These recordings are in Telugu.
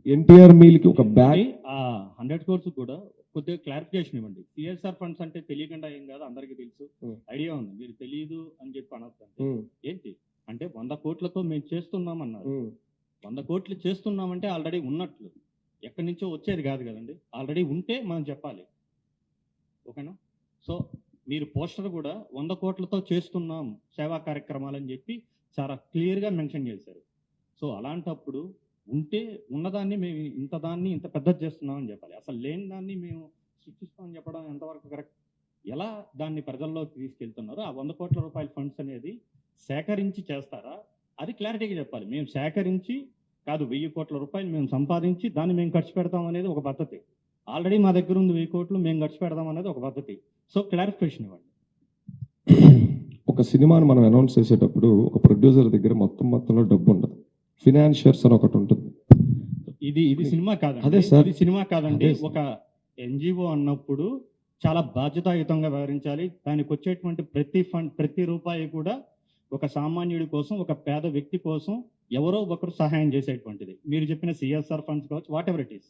ఎన్టీఆర్ మీల్కి ఒక బ్యాగ్ 100 crores కూడా కొద్దిగా క్లారిఫికేషన్ ఇవ్వండి. సిఎస్ఆర్ ఫండ్స్ అంటే తెలియకుండా ఏం కాదు, అందరికీ తెలుసు, ఐడియా ఉంది. మీరు తెలియదు అని చెప్పి అనొద్దు. ఏంటి అంటే 100 కోట్లతో మేము చేస్తున్నామన్నారు. 100 కోట్లు చేస్తున్నామంటే ఆల్రెడీ ఉన్నట్లు, ఎక్కడి నుంచో వచ్చేది కాదు కదండి. ఆల్రెడీ ఉంటే మనం చెప్పాలి, ఓకేనా? సో మీరు పోస్టర్ కూడా 100 కోట్లతో చేస్తున్నాం సేవా కార్యక్రమాలని చెప్పి చాలా క్లియర్గా మెన్షన్ చేశారు. సో అలాంటప్పుడు ఉంటే ఉన్నదాన్ని మేము ఇంత పెద్దది చేస్తున్నామని చెప్పాలి. అసలు లేని దాన్ని మేము సృష్టిస్తామని చెప్పడం ఎంతవరకు కరెక్ట్? ఎలా దాన్ని ప్రజల్లోకి తీసుకెళ్తున్నారు? ఆ 100 కోట్ల రూపాయల ఫండ్స్ అనేది సేకరించి చేస్తారా? అది క్లారిటీగా చెప్పాలి. మేము సేకరించి కాదు, 1000 కోట్ల రూపాయలు మేము సంపాదించి దాన్ని మేము ఖర్చు పెడతాం అనేది ఒక పద్ధతి. ఆల్రెడీ మా దగ్గర ఉంది 1000 కోట్లు, మేము ఖర్చు పెడదాం అనేది ఒక పద్ధతి. సో క్లారిఫికేషన్ ఇవ్వండి. ఒక సినిమాని మనం అనౌన్స్ చేసేటప్పుడు ఒక ప్రొడ్యూసర్ దగ్గర మొత్తంలో డబ్బు ఉండదు, ఫినాన్షియర్స్ అని ఒకటి ఉంటుంది. ఇది సినిమా కాదు. అదే సార్, ఇది సినిమా కాదండి. ఒక ఎన్జిఓ అన్నప్పుడు చాలా బాధ్యతాయుతంగా వ్యవహరించాలి. దానికి వచ్చేటువంటి ప్రతి రూపాయి కూడా ఒక సామాన్యుడి కోసం, ఒక పేద వ్యక్తి కోసం ఎవరో ఒకరు సహాయం చేసేటువంటిది. మీరు చెప్పిన సిఎస్ఆర్ ఫండ్స్ కావచ్చు, what ever it is.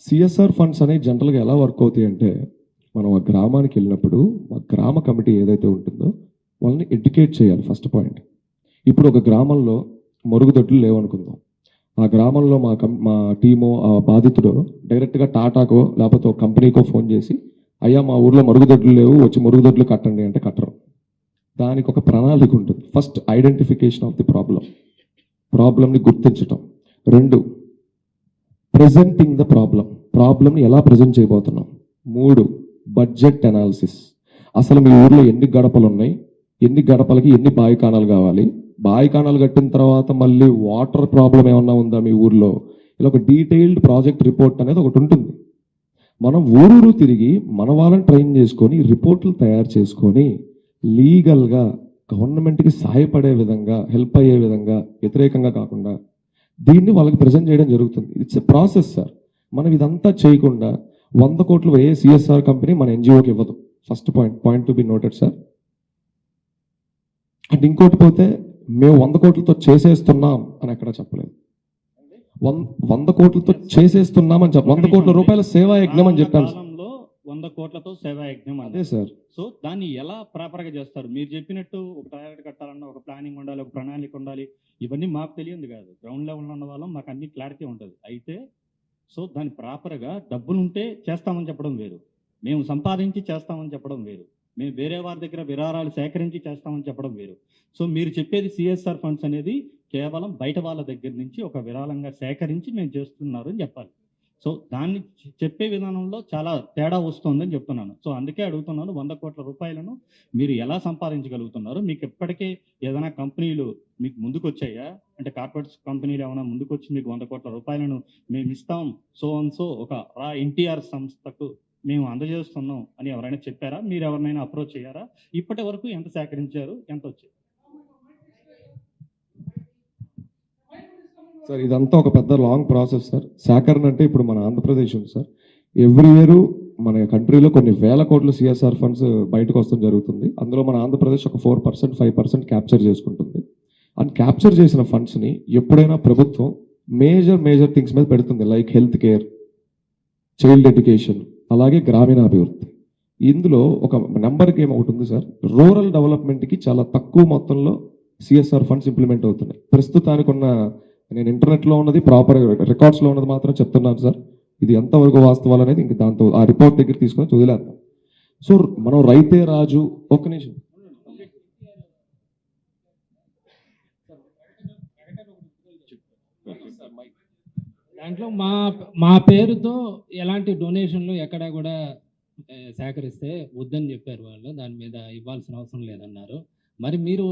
CSR funds అనేవి జనరల్గా ఎలా వర్క్ అవుతాయి అంటే, మనం ఆ గ్రామానికి వెళ్ళినప్పుడు ఆ గ్రామ కమిటీ ఏదైతే ఉంటుందో వాళ్ళని ఎడ్యుకేట్ చేయాలి. First point. ఇప్పుడు ఒక గ్రామంలో మరుగుదొడ్లు లేవనుకుందాం. ఆ గ్రామంలో మా టీము, ఆ బాధితుడు డైరెక్ట్గా టాటాకో లేకపోతే ఒక కంపెనీకో ఫోన్ చేసి, అయ్యా మా ఊర్లో మరుగుదొడ్లు లేవు, వచ్చి మరుగుదొడ్లు కట్టండి అంటే కట్టరు. దానికి ఒక ప్రణాళిక ఉంటుంది. ఫస్ట్ ఐడెంటిఫికేషన్ ఆఫ్ ది ప్రాబ్లమ్ని గుర్తించటం. 2, ప్రెజెంటింగ్ ద ప్రాబ్లమ్ని ఎలా ప్రజెంట్ చేయబోతున్నాం. 3, బడ్జెట్ అనాలిసిస్. అసలు మీ ఊర్లో ఎన్ని గడపలు ఉన్నాయి, ఎన్ని గడపలకి ఎన్ని బాయికాణాలు కావాలి, బాయికాణాలు కట్టిన తర్వాత మళ్ళీ వాటర్ ప్రాబ్లం ఏమన్నా ఉందా మీ ఊర్లో, ఇలా ఒక డీటెయిల్డ్ ప్రాజెక్ట్ రిపోర్ట్ అనేది ఒకటి ఉంటుంది. మనం ఊరూరు తిరిగి మన వాళ్ళని ట్రైన్ చేసుకొని రిపోర్ట్లు తయారు చేసుకొని లీగల్గా గవర్నమెంట్కి సహాయపడే విధంగా, హెల్ప్ అయ్యే విధంగా, వ్యతిరేకంగా కాకుండా దీన్ని వాళ్ళకి ప్రజెంట్ చేయడం జరుగుతుంది. It's a process sir. మనం ఇదంతా చేయకుండా 100 కోట్లు ఏ సిఎస్ఆర్ కంపెనీ మన ఎన్జిఓకి ఇవ్వదు. First point to be noted sir. And ఇంకోటి పోతే మేము 100 కోట్లతో చేసేస్తున్నాం అని ఎక్కడ చెప్పలేదు. 100 కోట్లతో చేసేస్తున్నాం అని 100 కోట్ల రూపాయల సేవా యజ్ఞం అని చెప్పాను. 100 కోట్లతో సేవా యజ్ఞం అదే సార్. సో దాన్ని ఎలా ప్రాపర్గా చేస్తారు? మీరు చెప్పినట్టు ఒక టాయిలెట్ కట్టాలన్నా ఒక ప్లానింగ్ ఉండాలి, ఒక ప్రణాళిక ఉండాలి. ఇవన్నీ మాకు తెలియదు కాదు, గ్రౌండ్ లెవెల్లో ఉన్న వాళ్ళం, మాకు అన్ని క్లారిటీ ఉంటుంది. అయితే సో దాన్ని ప్రాపర్గా డబ్బులుంటే చేస్తామని చెప్పడం వేరు, మేము సంపాదించి చేస్తామని చెప్పడం వేరు, మేము వేరే వారి దగ్గర విరాళాలు సేకరించి చేస్తామని చెప్పడం వేరు. సో మీరు చెప్పేది సిఎస్ఆర్ ఫండ్స్ అనేది కేవలం బయట వాళ్ళ దగ్గర నుంచి ఒక విరాళంగా సేకరించి మేము చేస్తున్నారు అని చెప్పాలి. సో దాన్ని చెప్పే విధానంలో చాలా తేడా వస్తుందని చెప్తున్నాను. సో అందుకే అడుగుతున్నాను, 100 కోట్ల రూపాయలను మీరు ఎలా సంపాదించగలుగుతున్నారు? మీకు ఎప్పటికే ఏదైనా కంపెనీలు మీకు ముందుకు వచ్చాయా? అంటే కార్పొరేట్ కంపెనీలు ఏమైనా ముందుకు వచ్చి మీకు 100 కోట్ల రూపాయలను మేము ఇస్తాం, సో ఒక ఎన్టీఆర్ సంస్థకు మేము అందజేస్తున్నాం అని ఎవరైనా చెప్పారా? మీరు ఎవరినైనా అప్రోచ్ అయ్యారా? ఇప్పటి వరకు ఎంత సేకరించారు, ఎంత వచ్చాయి? సార్ ఇదంతా ఒక పెద్ద లాంగ్ ప్రాసెస్ సార్. సేకరణ అంటే ఇప్పుడు మన ఆంధ్రప్రదేశ్ ఉంది సార్, ఎవ్రీ ఇయర్ మన కంట్రీలో కొన్ని వేల కోట్లు సిఎస్ఆర్ ఫండ్స్ బయటకు వస్తడం జరుగుతుంది. అందులో మన ఆంధ్రప్రదేశ్ ఒక 4%, 5% క్యాప్చర్ చేసుకుంటుంది. అండ్ క్యాప్చర్ చేసిన ఫండ్స్ని ఎప్పుడైనా ప్రభుత్వం మేజర్ థింగ్స్ మీద పెడుతుంది, like health care, child education, అలాగే గ్రామీణాభివృద్ధి. ఇందులో ఒక నెంబర్ గేమ్ ఒకటి ఉంది సార్. రూరల్ డెవలప్మెంట్కి చాలా తక్కువ మొత్తంలో సిఎస్ఆర్ ఫండ్స్ ఇంప్లిమెంట్ అవుతున్నాయి. ప్రస్తుతానికి ఉన్న, నేను ఇంటర్నెట్లో ఉన్నది, ప్రాపర్ రికార్డ్స్లో ఉన్నది మాత్రం చెప్తున్నాను సార్. ఇది ఎంతవరకు వాస్తవాలు అనేది ఇంక దాంతో ఆ రిపోర్ట్ దగ్గర తీసుకొని వదిలేద్దాం. సో మనం రైతే రాజు, ఒక్క నిమిషం, దాంట్లో మా పేరుతో ఎలాంటి డొనేషన్లు ఎక్కడ కూడా సేకరిస్తే వద్దని చెప్పారు వాళ్ళు. దాని మీద ఇవ్వాల్సిన అవసరం లేదన్నారు. మరి మీరు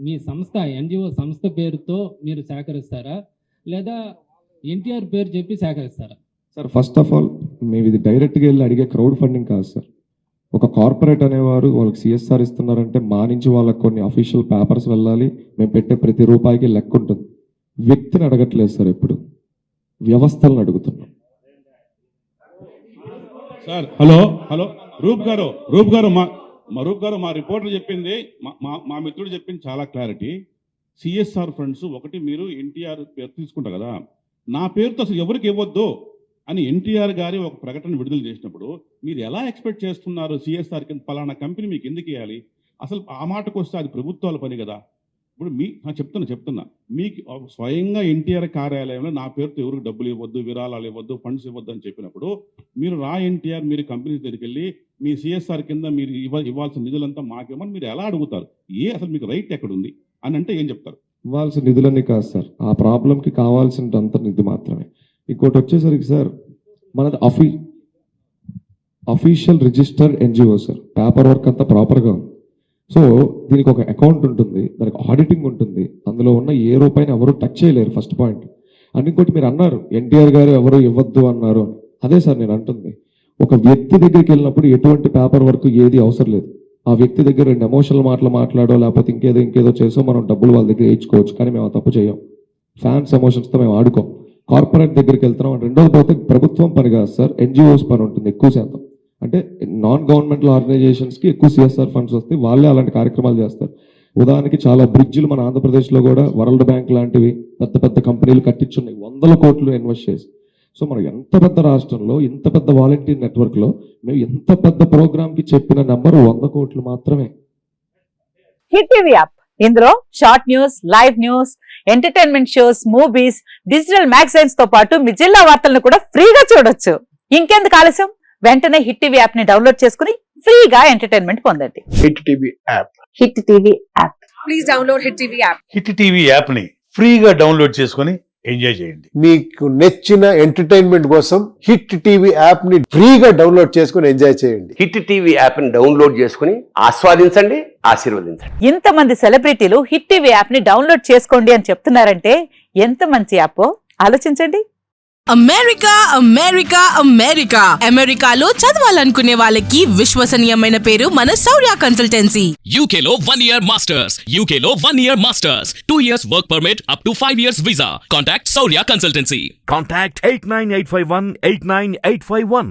మీ సంస్థ, ఎన్జిఓ సంస్థ పేరుతో మీరు సేకరిస్తారా, లేదా ఎన్టీఆర్ పేరు చెప్పి సేకరిస్తారా? సార్ ఫస్ట్ ఆఫ్ ఆల్ మేము ఇది డైరెక్ట్గా వెళ్ళి అడిగే క్రౌడ్ ఫండింగ్ కాదు సార్. ఒక కార్పొరేట్ అనేవారు వాళ్ళకి సిఎస్ఆర్ ఇస్తున్నారంటే మా నుంచి వాళ్ళకి కొన్ని అఫీషియల్ పేపర్స్ వెళ్ళాలి, మేము పెట్టే ప్రతి రూపాయికి లెక్క ఉంటుంది. వ్యక్తిని అడగట్లేదు సార్, ఎప్పుడు వ్యవస్థలను అడుగుతున్నాం సార్. హలో రూప్ గారు మా రిపోర్టర్ చెప్పింది, మా మిత్రుడు చెప్పింది చాలా క్లారిటీ. సిఎస్ఆర్ ఫండ్స్ ఒకటి మీరు ఎన్టీఆర్ పేరు తీసుకుంటారు కదా, నా పేరుతో అసలు ఎవరికి ఇవ్వద్దు అని ఎన్టీఆర్ గారి ఒక ప్రకటన విడుదల చేసినప్పుడు మీరు ఎలా ఎక్స్పెక్ట్ చేస్తున్నారు సిఎస్ఆర్ కింద పలానా కంపెనీ మీకు ఎందుకు ఇవ్వాలి? అసలు ఆ మాటకు వస్తే అది ప్రభుత్వాల పని కదా. ఇప్పుడు చెప్తున్నా మీకు స్వయంగా ఎన్టీఆర్ కార్యాలయంలో నా పేరుతో ఎవరికి డబ్బులు ఇవ్వద్దు, విరాళాలు ఇవ్వద్దు, ఫండ్స్ ఇవ్వద్దు అని చెప్పినప్పుడు మీరు ఎన్టీఆర్ మీరు కంపెనీ దగ్గరికి వెళ్ళి మీ సిఎస్ఆర్ కింద మీరు ఇవ్వాల్సిన నిధులంతా మాకేమని మీరు ఎలా అడుగుతారు? అసలు మీకు రైట్ ఎక్కడుంది అని అంటే ఏం చెప్తారు? ఇవ్వాల్సిన నిధులన్నీ కాదు సార్, ఆ ప్రాబ్లంకి కావాల్సినంత నిధి మాత్రమే. ఇంకోటి వచ్చేసరికి సార్, మనది official registered NGO sir, paper work అంతా ప్రాపర్గా ఉంది. సో దీనికి ఒక అకౌంట్ ఉంటుంది, దానికి ఆడిటింగ్ ఉంటుంది, అందులో ఉన్న ఏ రూపాయిని ఎవరు టచ్ చేయలేరు ఫస్ట్ పాయింట్. అండ్ ఇంకోటి మీరు అన్నారు ఎన్టీఆర్ గారు ఎవరు ఇవ్వద్దు అన్నారు అని. అదే సార్ నేను అంటుంది, ఒక వ్యక్తి దగ్గరికి వెళ్ళినప్పుడు ఎటువంటి పేపర్ వర్క్ ఏది అవసరం లేదు. ఆ వ్యక్తి దగ్గర 2 ఎమోషనల్ మాటలు మాట్లాడో లేకపోతే ఇంకేదో చేసో మనం డబ్బులు వాళ్ళ దగ్గర వేయించుకోవచ్చు, కానీ మేము తప్పు చేయం. ఫ్యాన్స్ ఎమోషన్స్తో మేము ఆడుకోం. కార్పొరేట్ దగ్గరికి వెళ్తున్నాం. రెండోది పోతే ప్రభుత్వం పని కాదు సార్, ఎన్జిఓస్ పని ఉంటుంది ఎక్కువ శాతం. అంటే నాన్ గవర్నమెంటల్ ఆర్గనైజేషన్స్కి ఎక్కువ సిఎస్ఆర్ ఫండ్స్ వస్తాయి, వాళ్ళే అలాంటి కార్యక్రమాలు చేస్తారు. ఉదాహరణకి చాలా బ్రిడ్జిలు మన ఆంధ్రప్రదేశ్లో కూడా వరల్డ్ బ్యాంక్ లాంటివి పెద్ద పెద్ద కంపెనీలు కట్టించున్నాయి, 100 కోట్లు ఇన్వెస్ట్ చేసి. సో మనం ఎంత పెద్ద రాష్ట్రంలో ఇంత పెద్ద వాలంటీర్ నెట్వర్క్లో మేము ఎంత పెద్ద ప్రోగ్రామ్కి చెప్పిన నెంబర్ 100 కోట్లు మాత్రమే. హిట్ టీవీ యాప్, ఇందులో short news, live news, entertainment shows, movies, digital magazines తో పాటు మీ జిల్లా వార్తలను కూడా ఫ్రీగా చూడొచ్చు. ఇంకెందుకు ఆలస్యం, వెంటనే హిట్ టీవీ యాప్ ని డౌన్లోడ్ చేసుకుని ఫ్రీగా ఎంటర్టైన్మెంట్ పొందండి. Hit TV app. Hit TV app. Please download hit TV app. Hit TV app ని ఫ్రీగా డౌన్లోడ్ చేసుకొని ఎంజాయ్ చేయండి. మీకు నచ్చిన ఎంటర్టైన్మెంట్ కోసం హిట్ టీవీ యాప్ ని ఫ్రీగా డౌన్లోడ్ చేసుకొని ఎంజాయ్ చేయండి. హిట్ టీవీ యాప్ ని డౌన్లోడ్ చేసుకుని ఆస్వాదించండి, ఆశీర్వదించండి. ఇంతమంది సెలబ్రిటీలు హిట్ టీవీ యాప్ ని డౌన్లోడ్ చేసుకోండి అని చెప్తున్నారంటే ఎంత మంచి యాప్ ఆలోచించండి. అమెరికా అమెరికా అమెరికా అమెరికాలో చదవాలనుకునే వాళ్ళకి విశ్వసనీయమైన పేరు మన శౌర్య కన్సల్టెన్సీ. UK లో 1 year masters. UK లో 1 year masters. 2 years work permit up to 5 years visa. Contact Saurya Consultancy. Contact 89851 89851.